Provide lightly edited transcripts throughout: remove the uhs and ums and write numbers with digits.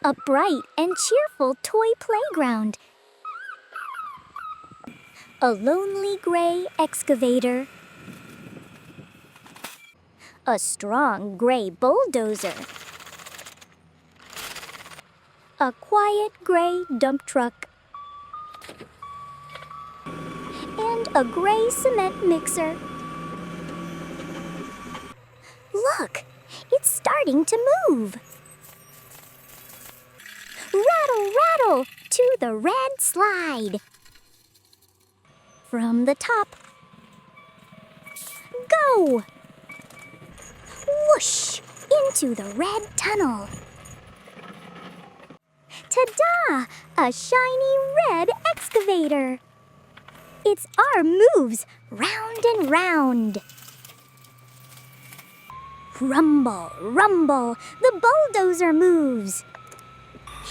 A bright and cheerful toy playground. A lonely gray excavator. A strong gray bulldozer. A quiet gray dump truck. And a gray cement mixer. Look, it's starting to move. Rattle, rattle to the red slide. From the top. Go! Whoosh! Into the red tunnel. Ta-da! A shiny red excavator. Its arm moves round and round. Rumble, rumble, the bulldozer moves.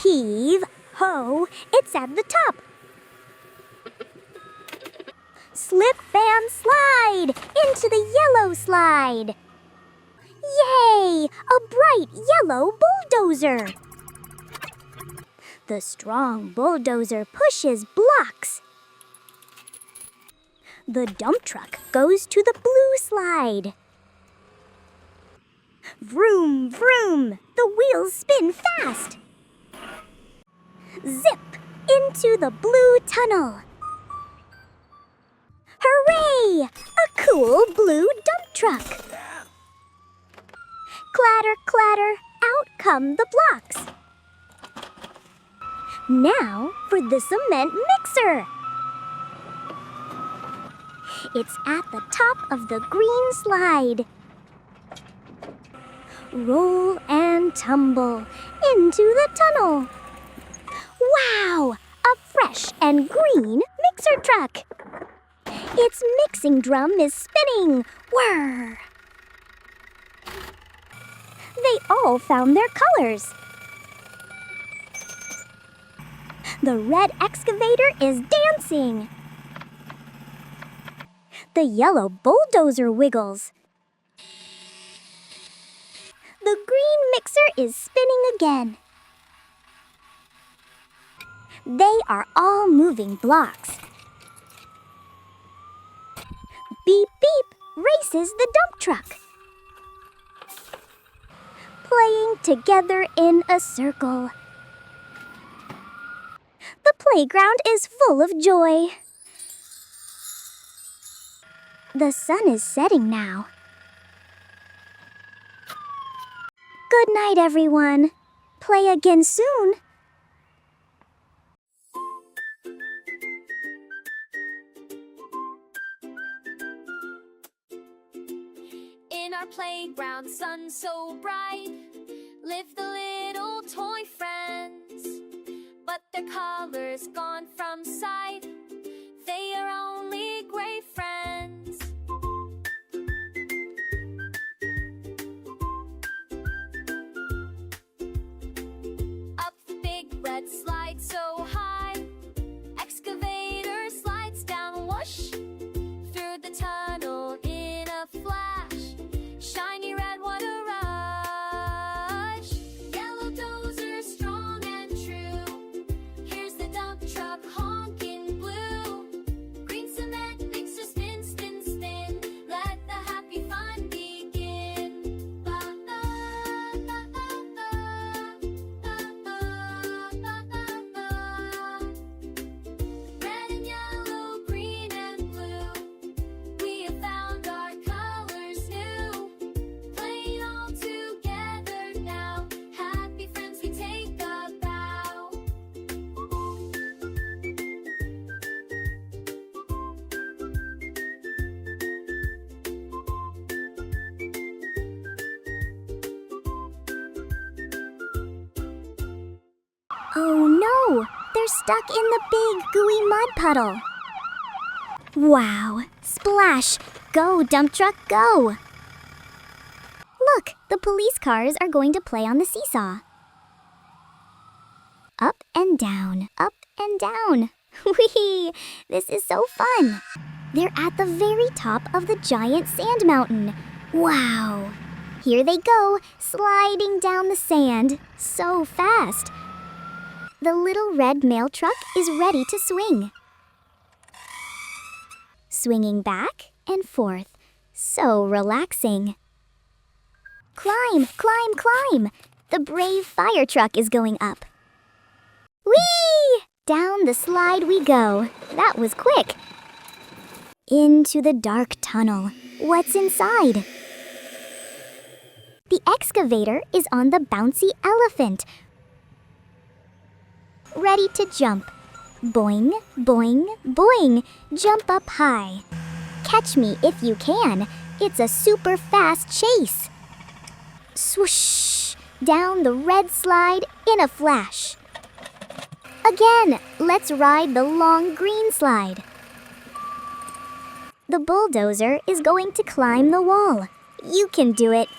Heave, ho, it's at the top. Slip and slide into the yellow slide. Yay! A bright yellow bulldozer. The strong bulldozer pushes blocks. The dump truck goes to the blue slide. Vroom, vroom, the wheels spin fast. Zip into the blue tunnel. Hooray! A cool blue dump truck. Clatter, clatter, out come the blocks. Now for the cement mixer. It's at the top of the green slide. Roll and tumble into the tunnel. Wow! A fresh and green mixer truck. Its mixing drum is spinning. Whir! They all found their colors. The red excavator is dancing. The yellow bulldozer wiggles. The green mixer is spinning again. They are all moving blocks. Beep, beep, races the dump truck. Playing together in a circle. The playground is full of joy. The sun is setting now. Good night, everyone. Play again soon. In our playground, sun so bright, live the little toy friends. But their colors gone from sight, they are only gray friends. Up the big red slide so high, excavator slides down, whoosh, through the tunnel in a flash. Shiny red, what a rush! Yellow dozer, strong and true. Here's the dump truck honking blue. Green cement mixer, spin, spin, spin. Let the happy fun begin. Ba ba ba ba ba ba ba ba ba. Red and yellow, green and blue. We have found our colors new. Playing all together now. Happy friends, we take a bow. Oh no! They're stuck in the big gooey mud puddle. Wow! Splash! Go, dump truck, go! Look, the police cars are going to play on the seesaw. Up and down, up and down. Whee! This is so fun. They're at the very top of the giant sand mountain. Wow! Here they go, sliding down the sand, so fast. The little red mail truck is ready to swing. Swinging back and forth, so relaxing. Climb, climb, climb! The brave fire truck is going up. Whee! Down the slide we go. That was quick. Into the dark tunnel. What's inside? The excavator is on the bouncy elephant, ready to jump. Boing, boing, boing, jump up high. Catch me if you can. It's a super fast chase. Swoosh, down the red slide in a flash. Again, let's ride the long green slide. The bulldozer is going to climb the wall. You can do it.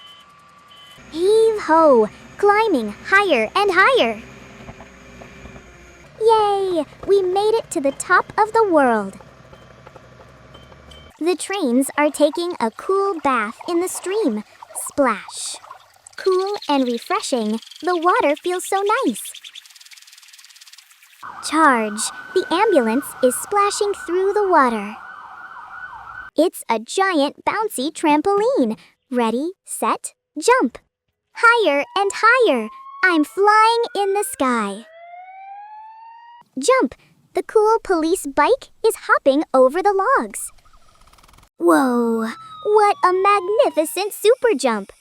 Heave-ho, climbing higher and higher. Yay! We made it to the top of the world. The trains are taking a cool bath in the stream. Splash. Cool and refreshing, the water feels so nice. Charge! The ambulance is splashing through the water. It's a giant bouncy trampoline. Ready, set, jump. Higher and higher. I'm flying in the sky. Jump! The cool police bike is hopping over the logs. Whoa! What a magnificent super jump!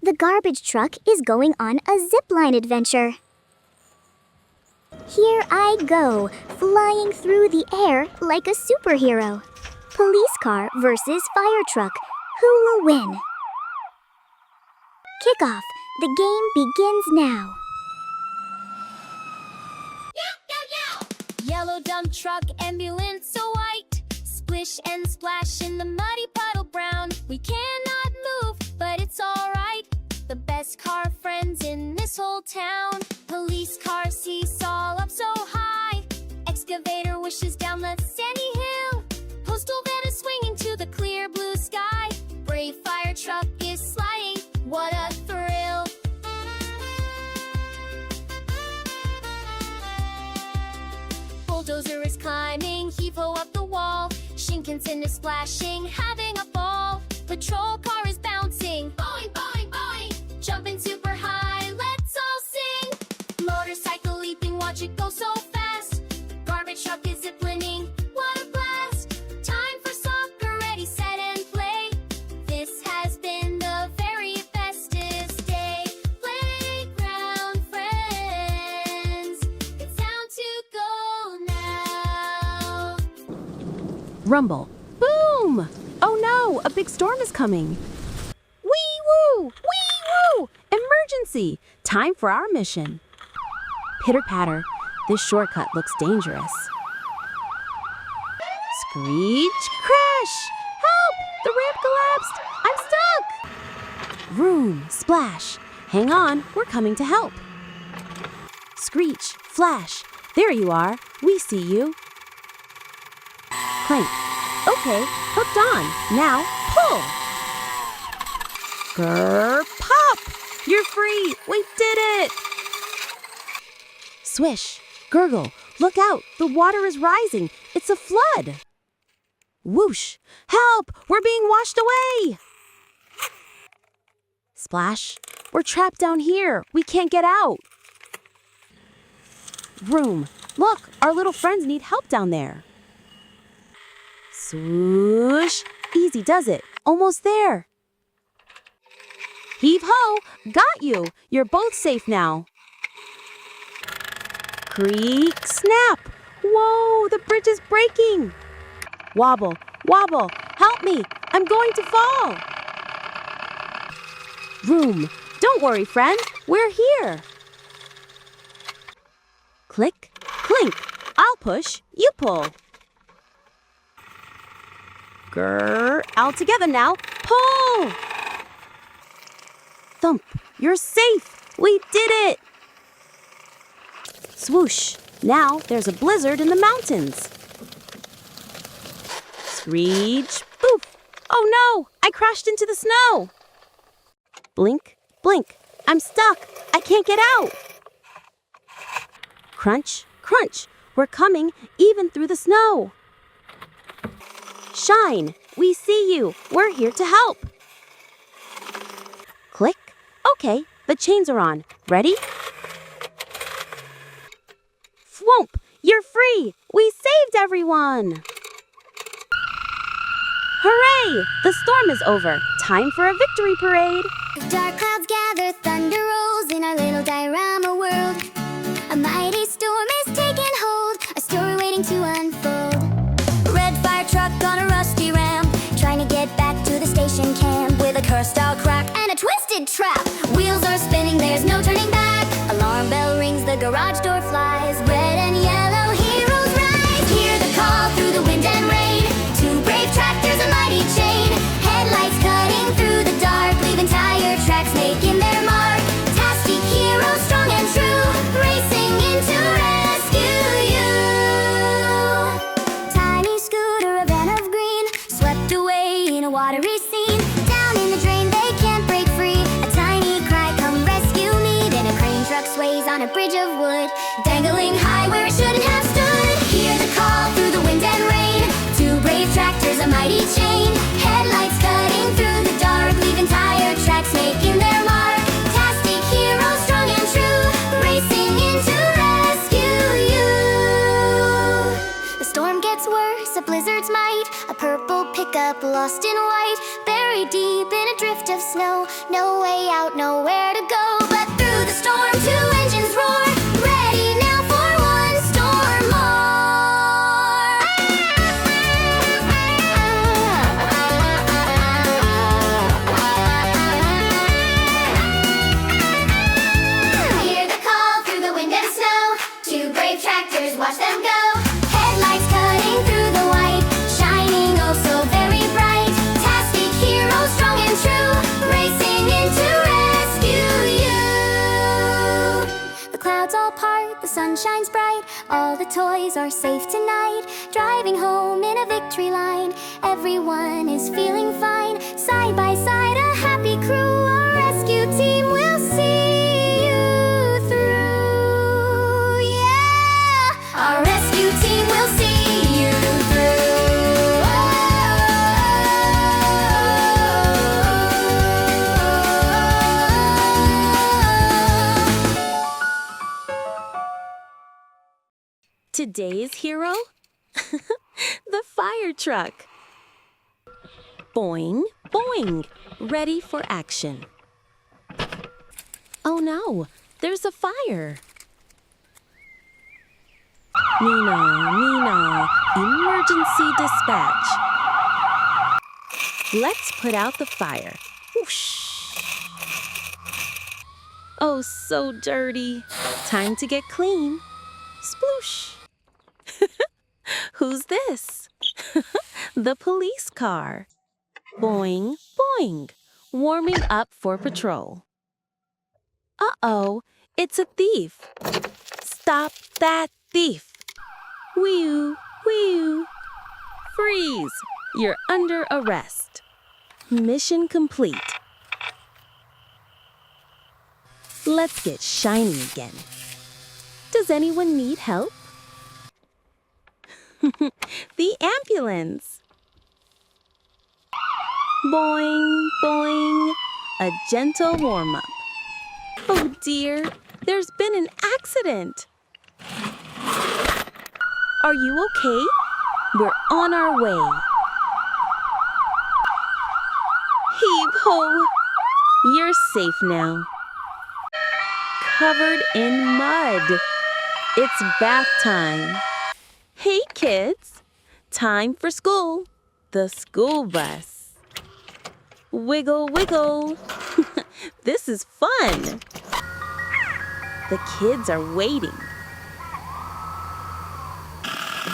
The garbage truck is going on a zipline adventure. Here I go, flying through the air like a superhero. Police car versus fire truck. Who will win? Kickoff. The game begins now. Yellow dump truck, ambulance so white. Splish and splash in the muddy puddle brown. We cannot move, but it's alright. The best car friends in this whole town. Police car seesaw up so high. Excavator wishes down the sandy hill. Postal van is swinging to the clear blue sky. Brave fire truck is sliding. What a thrill! Bulldozer is climbing, heave-ho up the wall. Shinkansen is splashing, having a ball. Patrol car is bouncing, boing, boing, boing. Jumping super high, let's all sing. Motorcycle leaping, watch it go so fast. Garbage truck is ziplining, what a blast. Time for soccer, ready, set, and play. This has been the very bestest day. Playground friends, it's time to go now. Rumble. Boom! Oh no, a big storm is coming. Wee-woo! Wee-woo! Emergency! Time for our mission. Pitter-patter. This shortcut looks dangerous. Screech! Crash! Help! The ramp collapsed! I'm stuck! Vroom! Splash! Hang on, we're coming to help. Screech! Flash! There you are. We see you. Clank. Okay, hooked on. Now, pull! Grr, pop! You're free! We did it! Swish, gurgle, look out! The water is rising! It's a flood! Whoosh! Help! We're being washed away! Splash! We're trapped down here! We can't get out! Vroom! Look! Our little friends need help down there! Swoosh! Easy does it. Almost there. Heave-ho! Got you! You're both safe now. Creak! Snap! Whoa! The bridge is breaking! Wobble! Wobble! Help me! I'm going to fall! Vroom! Don't worry, friend. We're here. Click! Clink! I'll push. You pull. Grr, all together now. Pull! Thump, you're safe. We did it. Swoosh, now there's a blizzard in the mountains. Screech, poof. Oh no, I crashed into the snow. Blink, blink. I'm stuck. I can't get out. Crunch, crunch. We're coming even through the snow. Shine, we see you. We're here to help. Click. Okay, the chains are on. Ready? Thwomp, you're free. We saved everyone. Hooray! The storm is over. Time for a victory parade. Dark clouds gather, thunder rolls in our little diorama world. A mighty storm is taking hold, a story waiting to unfold. A red fire truck on a rusty ramp, trying to get back to the station camp. With a curse-style crack and a twisted trap. Wheels are spinning, there's no turning back. Alarm bell rings, the garage door flies. Red and yellow heroes rise. Hear the call through the wind and rain. Two brave tractors, a mighty chain. Headlights cutting through the dark, leaving tire tracks making their mark. Tastic heroes, strong and true, racing in to rescue you. Tiny scooter, a van of green, swept away in a watery scene. Down in the drain, they can't break free. A tiny cry, come rescue me. Then a crane truck sways on a bridge of wood, dangling high where it shouldn't have stood. Hear the call through the wind and rain. Two brave tractors, a mighty chain. Headlights cutting through the dark, leaving tire tracks making their mark. Tastic heroes, strong and true, racing in to rescue you. The storm gets worse, a blizzard's might. A purple pickup lost in white, buried deep in a drift of snow. No way out, nowhere to go. But through the storm, two engines roar, ready now for one storm more. Hear the call through the wind and snow. Two brave tractors, watch them go. Headlights cutting through the white, shining oh so very bright. Tastic heroes, strong and true, racing in to rescue you. The clouds all part, the sun shines bright. All the toys are safe tonight. Driving home in a victory line, everyone is feeling fine. Side by side, a happy crew, a rescue team will see you through. Yeah, our rescue team will see you Today's hero? The fire truck. Boing, boing, ready for action. Oh no, there's a fire. Nina, Nina, emergency dispatch. Let's put out the fire. Whoosh. Oh, so dirty. Time to get clean. Sploosh. Who's this? The police car. Boing, boing, warming up for patrol. Uh-oh, it's a thief. Stop that thief. Whee-oo, whee-oo. Freeze, you're under arrest. Mission complete. Let's get shiny again. Does anyone need help? The ambulance. Boing, boing, a gentle warm-up. Oh dear, there's been an accident. Are you okay? We're on our way. Heave-ho! You're safe now. Covered in mud. It's bath time. Hey kids, time for school. The school bus. Wiggle, wiggle. This is fun. The kids are waiting.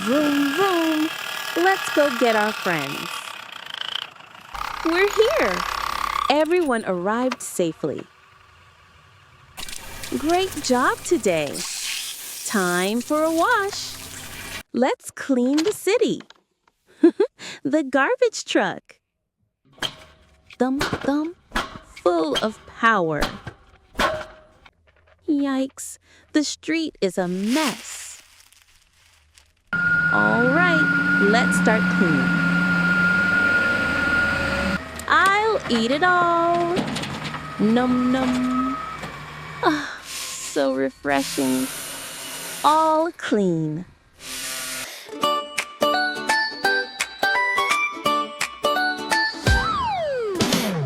Vroom, vroom. Let's go get our friends. We're here. Everyone arrived safely. Great job today. Time for a wash. Let's clean the city. The garbage truck. Thump, thump, full of power. Yikes, the street is a mess. All right, let's start cleaning. I'll eat it all. Num num. Ah, so refreshing. All clean.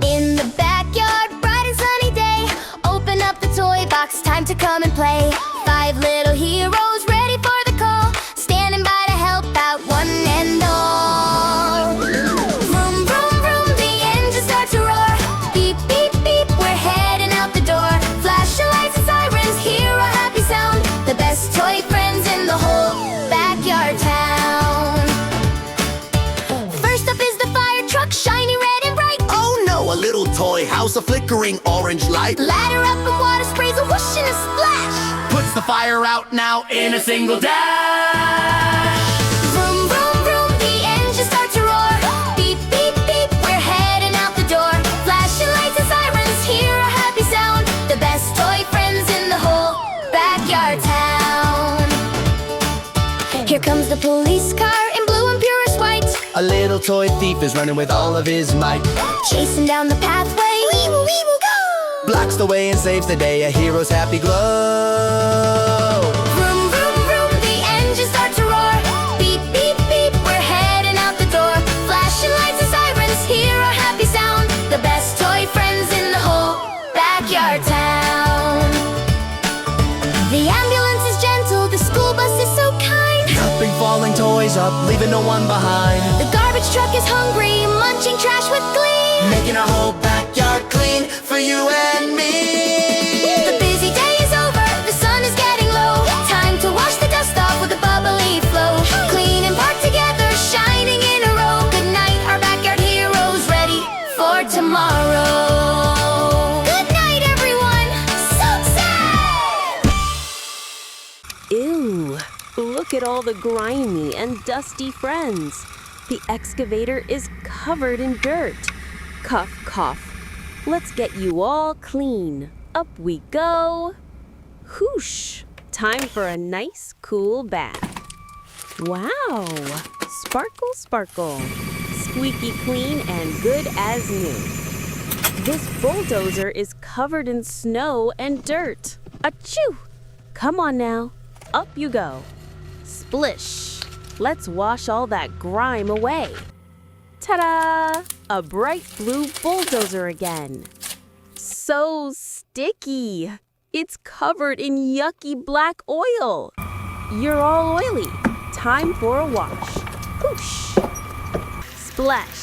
In the backyard, bright and sunny day. Open up the toy box, time to come and play. 5 little heroes ready for the call, standing by to help out one and all. Vroom, vroom, vroom, the engine starts to roar. Beep, beep, beep, we're heading out the door. Flashing lights and sirens, hear a happy sound. The best toy friends in the whole backyard town. First up is the fire truck, shiny red and bright. Oh no, a little toy house, a flickering orange light. Ladder up and water sprays, a whoosh and a splash. Puts the fire out now in a single dash. Vroom, vroom, vroom, the engine starts to roar. Beep, beep, beep, we're heading out the door. Flashing lights and sirens, hear a happy sound. The best toy friends in the whole backyard town. Here comes the police car in blue and purest white, A little toy thief is running with all of his might. chasing down the pathway. Weeble, weeble, go! Blocks the way and saves the day, a hero's happy glow. Vroom, vroom, vroom, the engine starts to roar. Beep, beep, beep, we're heading out the door. Flashing lights and sirens, hear a happy sound. The best toy friends in the whole backyard town. The ambulance is gentle, the school bus is so kind. Helping falling toys up, leaving no one behind. The garbage truck is hungry, munching trash with glee. Making our whole backyard clean for you and me. The busy day is over, the sun is getting low. Time to wash the dust off with a bubbly flow. Clean and park together, shining in a row. Good night, our backyard heroes, ready for tomorrow. Good night, everyone. So sad. Ew, look at all the grimy and dusty friends. The excavator is covered in dirt. Cough, cough. Let's get you all clean. Up we go. Whoosh. Time for a nice, cool bath. Wow. Sparkle, sparkle. Squeaky clean and good as new. This bulldozer is covered in snow and dirt. Achoo! Come on now. Up you go. Splish. Let's wash all that grime away. Ta-da! A bright blue bulldozer again. So sticky. It's covered in yucky black oil. You're all oily. Time for a wash. Whoosh. Splash.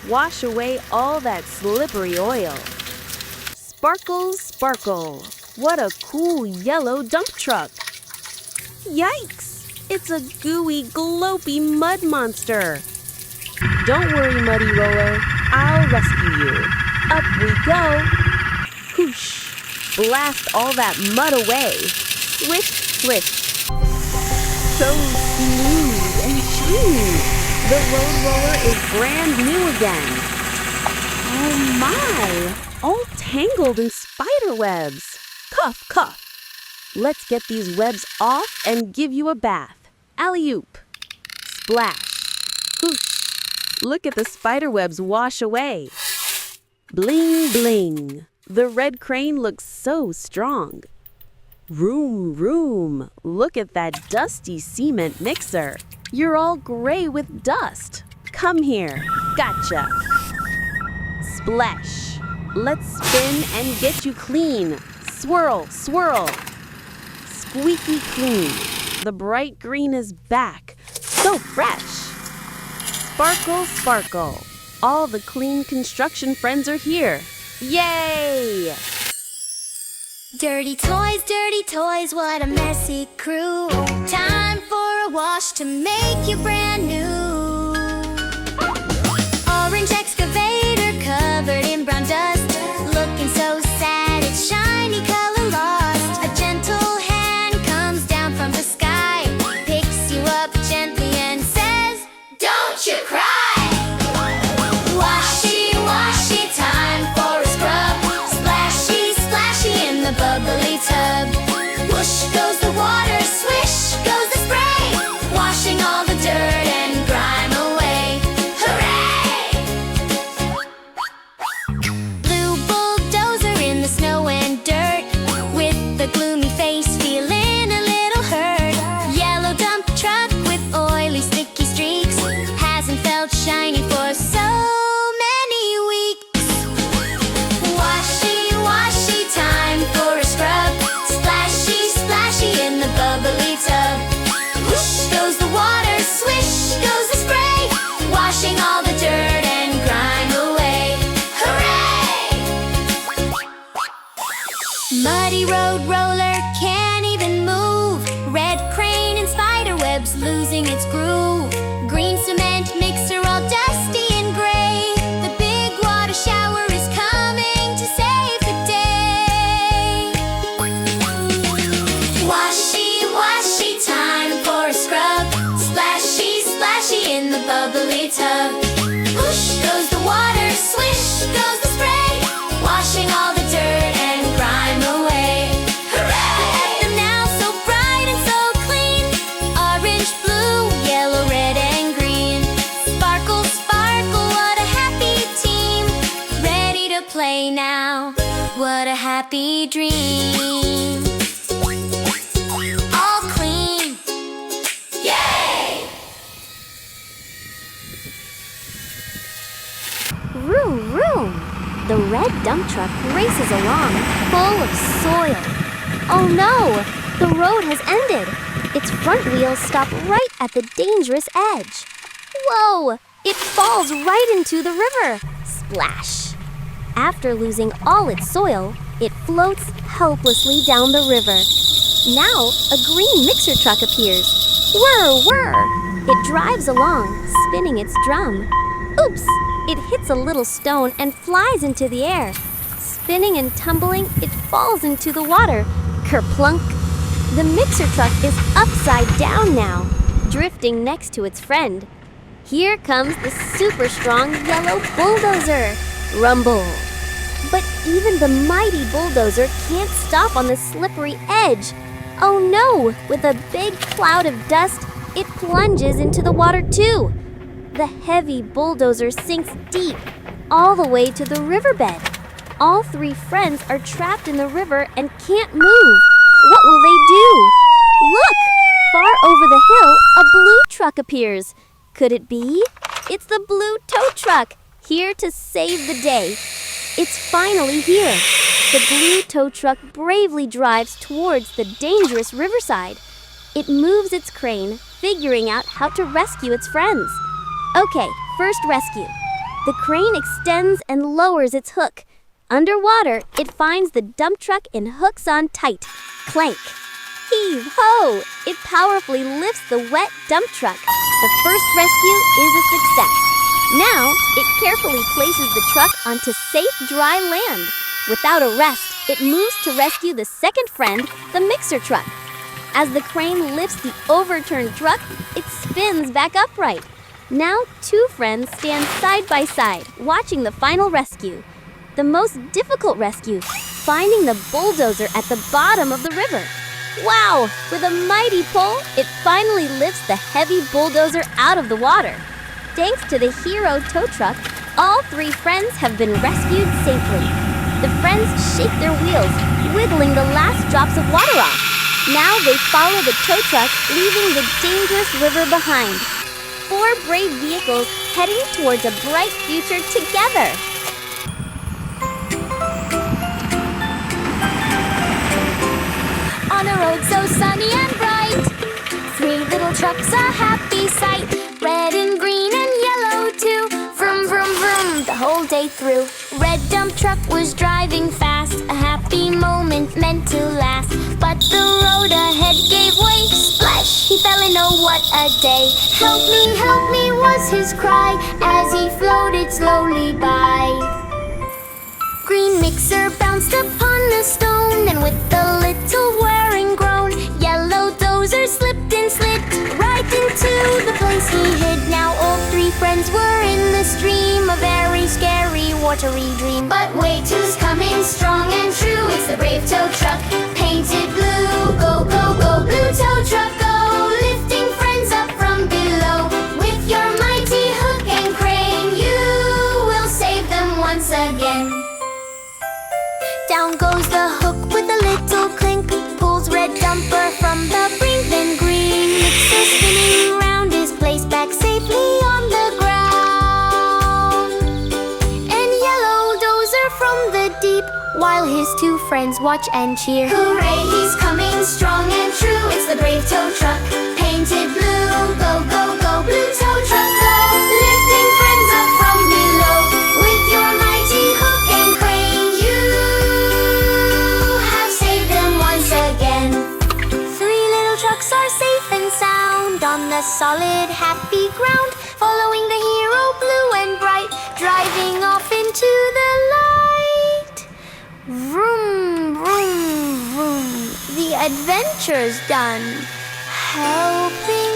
Wash away all that slippery oil. Sparkle, sparkle. What a cool yellow dump truck. Yikes! It's a gooey, glopey mud monster. Don't worry, Muddy Roller. I'll rescue you. Up we go. Whoosh. Blast all that mud away. Swish, swish. So smooth and shiny. The road roller is brand new again. Oh my! All tangled in spider webs. Cough, cough. Let's get these webs off and give you a bath. Alley-oop. Splash. Whoosh. Look at the spider webs wash away. Bling, bling. The red crane looks so strong. Room, room. Look at that dusty cement mixer. You're all gray with dust. Come here. Gotcha. Splash. Let's spin and get you clean. Swirl, swirl. Squeaky clean. The bright green is back. So fresh. Sparkle, sparkle. All the clean construction friends are here. Yay! Dirty toys, what a messy crew. Time for a wash to make you brand new. Orange excavator covered in brown dust. Looking so sad, its shiny color lost. A gentle hand comes down from the sky, picks you up gently and says, "Don't you cry." Washy, washy, time for a scrub. Splash, road roller can't even move. Red crane in spider webs losing its groove. Green cement mixer all dusty and gray. The big water shower is coming to save the day. Washy, washy, time for a scrub. Splashy, splashy in the bubbly tub. Whoosh goes the water, swish goes the spray, washing all the dirt and grime away. Hooray! Look at them now, so bright and so clean. Orange, blue, yellow, red, and green. Sparkle, sparkle, what a happy team. Ready to play now, what a happy dream. All clean. Yay! Vroom, vroom! The red dump truck races along, full of soil. Oh no! The road has ended. Its front wheels stop right at the dangerous edge. Whoa! It falls right into the river. Splash! After losing all its soil, it floats helplessly down the river. Now, a green mixer truck appears. Whir, whir! It drives along, spinning its drum. Oops! It hits a little stone and flies into the air. Spinning and tumbling, it falls into the water. Kerplunk! The mixer truck is upside down now, drifting next to its friend. Here comes the super strong yellow bulldozer. Rumble! But even the mighty bulldozer can't stop on the slippery edge. Oh no! With a big cloud of dust, it plunges into the water too. The heavy bulldozer sinks deep, all the way to the riverbed. All three friends are trapped in the river and can't move. What will they do? Look! Far over the hill, a blue truck appears. Could it be? It's the blue tow truck, here to save the day. It's finally here. The blue tow truck bravely drives towards the dangerous riverside. It moves its crane, figuring out how to rescue its friends. Okay, first rescue. The crane extends and lowers its hook. Underwater, it finds the dump truck and hooks on tight. Clank! Heave-ho! It powerfully lifts the wet dump truck. The first rescue is a success. Now, it carefully places the truck onto safe, dry land. Without a rest, it moves to rescue the second friend, the mixer truck. As the crane lifts the overturned truck, it spins back upright. Now, two friends stand side by side, watching the final rescue. The most difficult rescue, finding the bulldozer at the bottom of the river. Wow! With a mighty pull, it finally lifts the heavy bulldozer out of the water. Thanks to the hero tow truck, all three friends have been rescued safely. The friends shake their wheels, wiggling the last drops of water off. Now they follow the tow truck, leaving the dangerous river behind. 4 brave vehicles heading towards a bright future together. On a road so sunny and bright, 3 little trucks a happy sight. Red and green and yellow too. Vroom, vroom, vroom, the whole day through. Red dump truck was driving fast, a happy moment meant to last. But the road ahead gave way. Splash! He fell in, oh what a day. Help me was his cry as he floated slowly by. Green mixer bounced upon a stone, and with a little whirring groan, yellow dozer slipped and slid right into the place he hid. Now all 3 friends were in the stream, a very scary, watery dream. But wait, who's coming strong and true? It's the brave tow truck, painted blue. Go, go, go, blue tow truck, go, lifting friends up from below. With your mighty hook and crane, you will save them once again. Down goes the hook with a little clink, pulls red dumper from the brink. Then green mixer spinning round is placed back safely on the ground. And yellow dozer from the deep, while his 2 friends watch and cheer. Hooray, he's coming strong and true. It's the brave tow truck, painted blue. Go, go, go, blue tow truck, go, lifting friends up from below. With your mighty hook and crane, you have saved them a solid, happy ground, following the hero blue and bright, driving off into the light. Vroom, vroom, vroom, the adventure's done, helping